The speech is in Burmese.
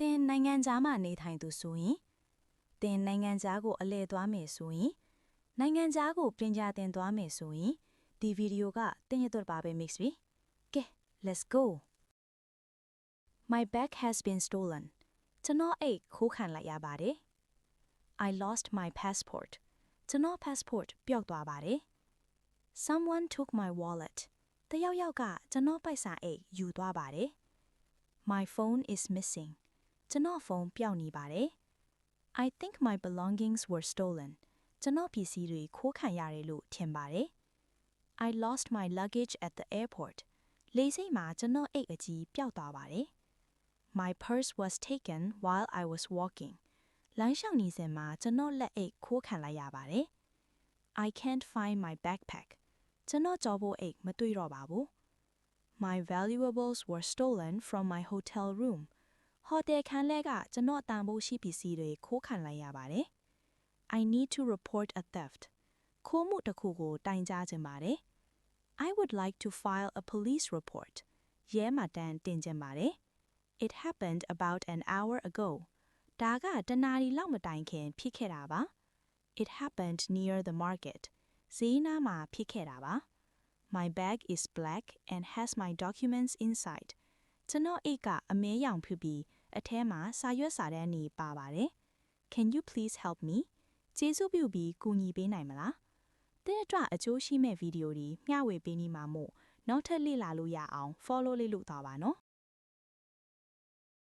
တင်နိုင်ငံခြားမှာနေထိုင်သူဆိုရင်တင်နိုင်ငံခြားကိုအလဲသွားမယ်ဆိုရင်နိုင်ငံခြားကိုပြင်ကြတင်သွားမယ်ဆိုရင်ဒီဗီဒီယိုကတင်ရတော့ပါပဲ mix ပြီကဲ let's go My bag has been stolen ကျွန်တော်အိတ်ခိုးခံလိုက်ရပါတယ် I lost my passport ကျွန်တော် passport ပျောက်သွားပါတယ် Someone took my wallet တယောက်ယောက်ကကျွန်တော်ပိုက်ဆံအိတ်ယူသွားပါတယ် My phone is missing ကျွန်တော်ဖုန်းပျောက်နေပါတယ် I think my belongings were stolen ကျွန်တော်ပစ္စည်းတွေခိုးခံရတယ်လို့ထင်ပါတယ် I lost my luggage at the airport လေဆိပ်မှာကျွန်တော်အိတ်အကြီးပျောက်သွားပါတယ် My purse was taken while I was walking လမ်းလျှောက်နေစဉ်မှာကျွန်တော်လက်အိတ်ခိုးခံလိုက်ရပါတယ် I can't find my backpack ကျွန်တော်ကြောပိုးအိတ်မတွေ့တော့ပါဘူး My valuables were stolen from my hotel room ဟိုတယ်ခန်းလဲကကျွန်တော်တန်ဖိုးရှိပစ္စည်းတွေခိုးခံလိုက်ရပါတယ် I need to report a theft ခိုးမှုတစ်ခုကိုတိုင်ကြားခြင်းပါတယ် I would like to file a police report ရဲမှတမ်းတင်ခြင်းပါတယ် It happened about an hour ago ဒါကတနာရီလောက်မတိုင်ခင်ဖြစ်ခဲ့တာပါ It happened near the market ဈေးနားမှာဖြစ်ခဲ့တာပါ My bag is black and has my documents inside ကျွန်တော်အိတ်ကအမဲရောင်ဖြစ်ပြီးအထဲမှာစာရွက်စာတမ်းတွေပါပါတယ် Can you please help me ကျေးဇူးပြုပြီးကူညီပေးနိုင်မလားတဲ့အတွက်အကျိုးရှိမဲ့ဗီဒီယိုတွေမျှဝေပေးနေမှာမို့နောက်ထပ်လေ့လာလို့ရအောင် follow လေးလုပ်သွားပါနော်